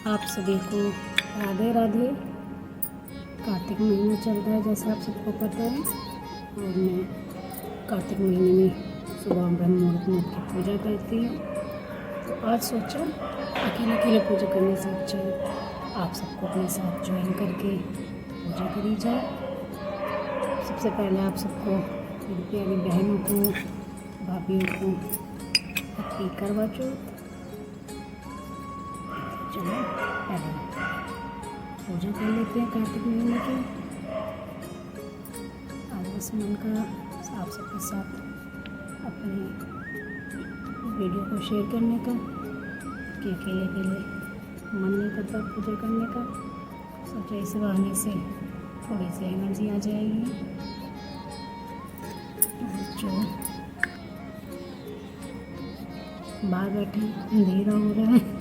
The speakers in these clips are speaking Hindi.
आप सभी को राधे राधे। कार्तिक महीना चल रहा है जैसे आप सबको पता है, और मैं कार्तिक महीने में सुबह ब्रह्म मुहूर्त में उठ के पूजा करती हूँ। तो आज सोचा अकेले अकेले पूजा करने से अच्छा है आप सबको अपने साथ ज्वाइन करके पूजा करी जाए। सबसे पहले आप सबको मेरी प्यारी बहनों को, भाभीयों को हैप्पी करवा चौथ। चलो पहले पूजा कर लेते हैं कार्तिक महीने की। आज बस मन का आप सबके साथ अपनी वीडियो को शेयर करने का कि अकेले अकेले मन नहीं करता पूजा करने का। सोचा इस बहाने से थोड़ी सी एनर्जी आ जाएगी। जो बाहर बैठे अंधेरा हो रहा है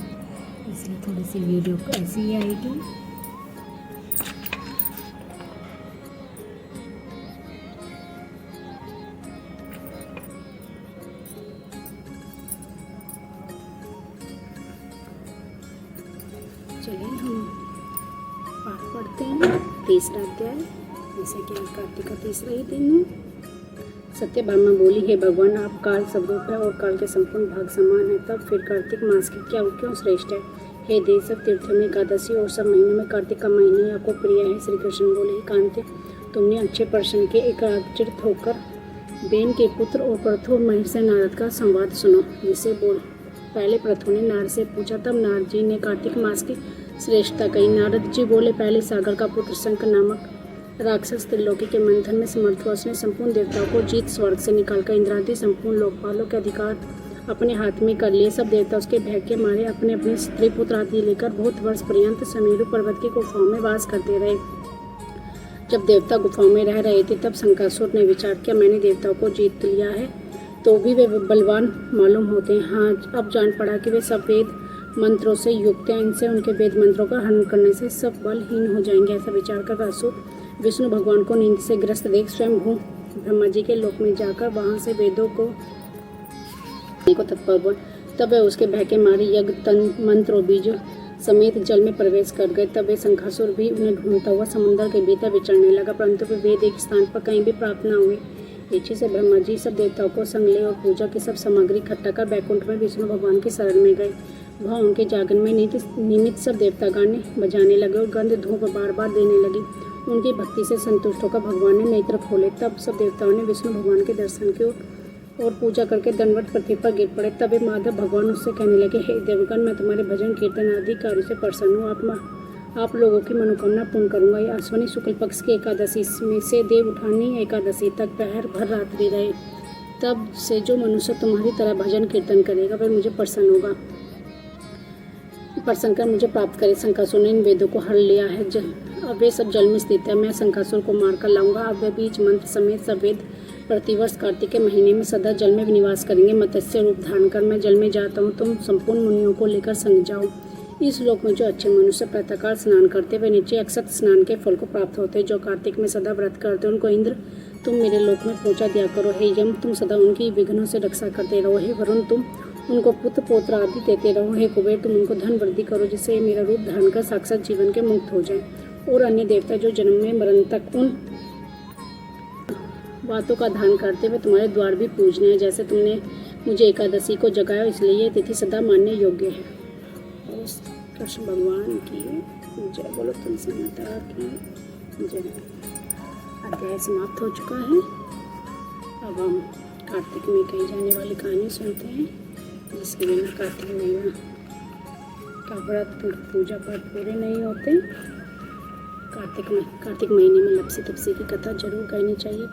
इसलिए थोड़ी सी वीडियो ऐसी ही आएगी। चलिए हम पाठ पढ़ते हैं। तीसरा अध्याय, जैसे कि आज कार्तिक का तीसरा ही दिन है। सत्यभामा बोली, हे भगवान, आप काल स्वरूप है और काल के संपूर्ण भाग समान है, तब फिर कार्तिक मास की क्या क्यों श्रेष्ठ है। हे देव, सब तीर्थों में एकादशी और सब महीनों में कार्तिक का महीना आपको प्रिय है। श्री कृष्ण बोले, हे कांते, तुमने अच्छे प्रश्न के एकाग्रचित होकर बेन के पुत्र और प्रथु और महिष से नारद का संवाद सुनो। जिसे बोल पहले प्रथु ने नारद से पूछा, तब नारद जी ने कार्तिक मास की श्रेष्ठता कही। नारद जी बोले, पहले सागर का पुत्र शंख नामक राक्षस त्रिलोकी के मंथन में समर्थ हुआ। उसने संपूर्ण देवताओं को जीत स्वर्ग से निकालकर इंद्रादि संपूर्ण लोकपालों के अधिकार अपने हाथ में कर लिए। सब देवता उसके भय के मारे अपने अपने स्त्री पुत्र आदि लेकर बहुत वर्ष पर्यंत समेरु पर्वत की गुफाओं में वास करते रहे। जब देवता गुफाओं में रह रहे थे तब शंकासुर ने विचार किया, मैंने देवताओं को जीत लिया है तो भी वे बलवान मालूम होते हैं। हाँ, अब जान पड़ा कि वे सब वेद मंत्रों से युक्त हैं, इनसे उनके वेद मंत्रों का हनन करने से सब बलहीन हो जाएंगे। ऐसा विचार कर असुर विष्णु भगवान को नींद से ग्रस्त देख स्वयं भू ब्रह्मा जी के लोक में जाकर वहां से वेदों को तत्पर हुआ। तब वे उसके भय के मारे यज्ञ तंत्र मंत्र और बीज समेत जल में प्रवेश कर गए। तब वे शंखासुर भी उन्हें ढूंढता हुआ समुद्र के भीतर विचरने लगा, परंतु वे वेद एक स्थान पर कहीं भी प्राप्त न हुए। पीछे से ब्रह्मा जी सब देवताओं को संग ले और पूजा की सब सामग्री इकट्ठा कर बैकुंठ में विष्णु भगवान की शरण में गए। वहाँ उनके जागरण में निमित्त सब देवता गाने बजाने लगे और गंध धूप बार बार देने लगी। उनकी भक्ति से संतुष्ट होकर भगवान ने नेत्र खोले। तब सब देवताओं ने विष्णु भगवान के दर्शन की और पूजा करके दंडवत पृथ्वी पर गिर पड़े। तब माधव भगवान उससे कहने लगे, हे देवगण, मैं तुम्हारे भजन कीर्तन आदि कार्य से प्रसन्न हूँ। आप लोगों की मनोकामना पूर्ण करूंगा। यह अश्विनी शुक्ल पक्ष की एकादशी में से देव उठानी एकादशी तक पहर भर रात्रि रहे। तब से जो मनुष्य तुम्हारी तरह भजन कीर्तन करेगा वह मुझे प्रसन्न होगा, प्रसन्न कर मुझे प्राप्त करे। शंकासुर ने इन वेदों को हर लिया है, अब वे सब जल में स्थित है। मैं शंकासुर को मार कर लाऊंगा। अब वे बीज मंत्र समेत सब वेद प्रतिवर्ष कार्तिक के महीने में सदा जल में निवास करेंगे। मत्स्य रूप धारण कर मैं जल में जाता हूँ। तुम संपूर्ण मुनियों को लेकर संग जाओ। इस लोक में जो अच्छे मनुष्य प्रातःकाल स्नान करते वे नीचे अक्षत स्नान के फल को प्राप्त होते। जो कार्तिक में सदा व्रत करते उनको इंद्र तुम मेरे लोक में पहुँचा दिया करो। हे यम, तुम सदा उनकी विघ्नों से रक्षा करते रहो। हे वरुण, तुम उनको पुत्र पौत्र आदि देते रहो। हे कुबेर, तुम उनको धन वृद्धि करो जिससे मेरा रूप धारण कर साक्षात जीवन के मुक्त हो जाए। और अन्य देवता जो जन्म में मरण तक उन बातों का ध्यान करते हुए तुम्हारे द्वार भी पूजने हैं। जैसे तुमने मुझे एकादशी को जगाया, इसलिए यह तिथि सदा मानने योग्य है। कृष्ण भगवान की जय। बोलो तुलसी माता की जय। अध्याय समाप्त हो चुका है। अब हम कार्तिक में कही जाने वाली कहानी सुनते हैं, जिसके बिना कार्तिक महीना का व्रत पूजा पाठ पूरे नहीं होते। कार्तिक महीने में लपसी तपसी की कथा जरूर कहनी चाहिए।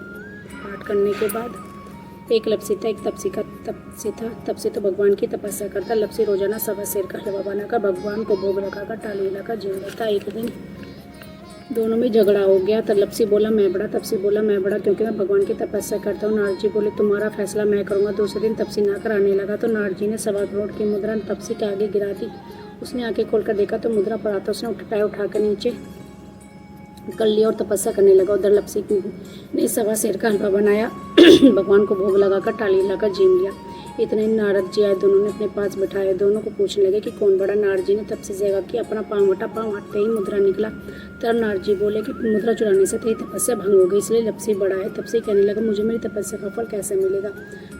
पाठ करने के बाद एक लपसी था, एक तपसी का तपसी था। तपसी तो भगवान की तपस्या करता। लपसी रोजाना सवा शेर का हलवा बनाकर भगवान को भोग लगाकर टाली लगाकर जीव लेता। एक दिन दोनों में झगड़ा हो गया। तो लपसी बोला मैं बड़ा, तपसी बोला मैं बड़ा, क्योंकि मैं भगवान की तपस्या करता हूँ। नारद जी बोले तुम्हारा फैसला मैं करूँगा। दूसरे दिन तपसी नाकर आने लगा तो नारद जी ने 1.25 करोड़ की मुद्रा तपसी के आगे गिरा दी। उसने आंखें खोलकर देखा तो मुद्रा पड़ा था। उसने पैर उठाकर नीचे कर लिया और तपस्या करने लगा। उधर लपसी ने 1.25 शेर का हलवा बनाया, भगवान को भोग लगाकर टाली लगाकर जीम लिया। इतने नारद जी आए, दोनों ने अपने पास बैठाए, दोनों को पूछने लगे कि कौन बड़ा। नारद जी ने तब से जगह की अपना पाँव हटा, पाँव हटते ही मुद्रा निकला। तब नारद जी बोले कि मुद्रा चुराने से तेरी तपस्या भंग हो गई, इसलिए लब से बड़ा है। तब से कहने लगा मुझे मेरी तपस्या का फल कैसे मिलेगा।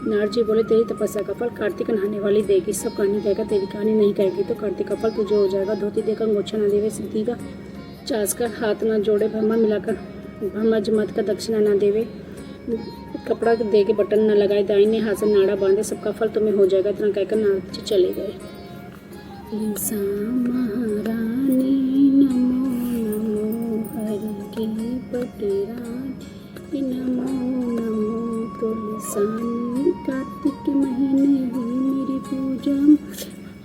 नारद जी बोले तेरी तपस्या का फल कार्तिक नहाने वाली देगी। सब कहानी कहेगा, तेरी कहानी नहीं कहेगी तो कार्तिक का फल तुझे हो जाएगा। धोती देकर अंगोछा न देवे, सिद्धि का चास कर हाथ न जोड़े, ब्रह्मा मिलाकर ब्रह्मा जमात का दक्षिणा न देवे, कपड़ा दे के बटन न लगाए, दाहिने हाथ से नाड़ा बांधे, सबका फल तुम्हें हो जाएगा। इतना कहकर नारद जी चले गए। लिसा महारानी नमो नमो, हरि की पटरानी नमो नमो, तुलसानी कार्तिक के महीने हुई मेरी पूजा,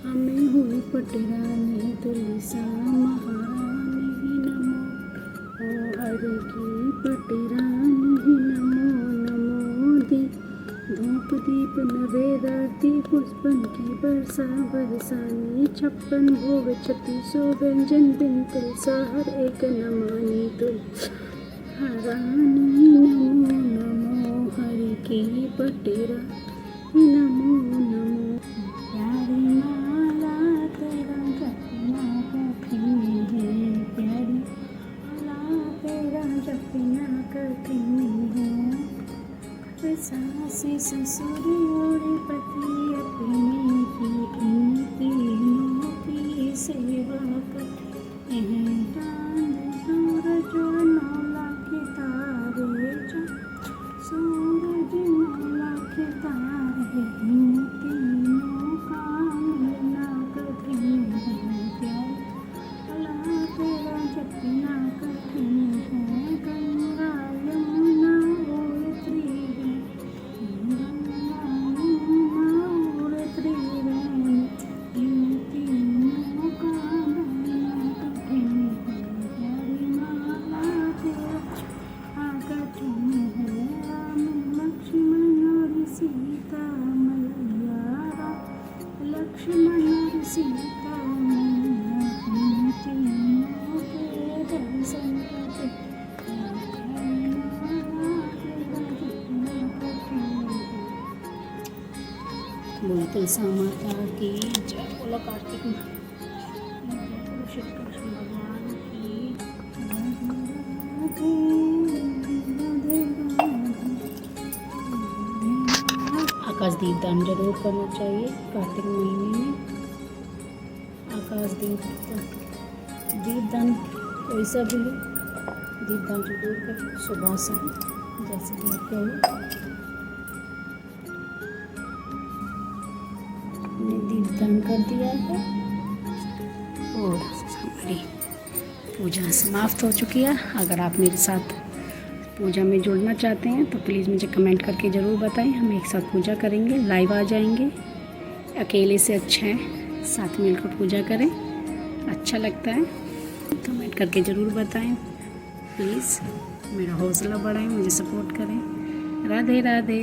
हमें हुई पटरानी तुलसा महारानी नमो, ओ हरि की पटरानी नमो नमो। धूप दीप नवेदाती पुष्पन की बरसा बरसानी, 56 भोग 36 व्यंजन बिन तुलसा हर एक नमानी, तुलसारानी नमो नमो, हरि की पटरानी नमो नमो। प्यारी माला तेरा जपना कठिन है, प्यारी माला तेरा जपना कठिन है, सासी ससुर और पति अपने की, इन तीनों की सेवा करते हैं। चांद सूरज और 9 लाख तारे, सूरज 9 लाख तारे, इन तीनों का मिलना कठिन है, प्यारी माला तेरा जपना कठिन है। गंगा यमुना और त्रिवेणी, लक्ष्मण और सीता मैया, इन तीनों के दर्शन करते बोलो तुलसा माता की जय, बोलो कार्तिक बोलो श्री कृष्ण भगवान की। आकाश दीप दान जरूर करना चाहिए कार्तिक महीने में। आकाश दीप दान कोई सा भी हो, दीप दान जरूर करें सुबह शाम, जैसे कि आप कहो। दीपदान कर दिया है और हमारी पूजा समाप्त हो चुकी है। अगर आप मेरे साथ पूजा में जुड़ना चाहते हैं तो प्लीज़ मुझे कमेंट करके ज़रूर बताएं, हम एक साथ पूजा करेंगे, लाइव आ जाएंगे। अकेले से अच्छा है साथ मिलकर पूजा करें, अच्छा लगता है। कमेंट करके ज़रूर बताएं प्लीज़, मेरा हौसला बढ़ाएं, मुझे सपोर्ट करें। राधे राधे।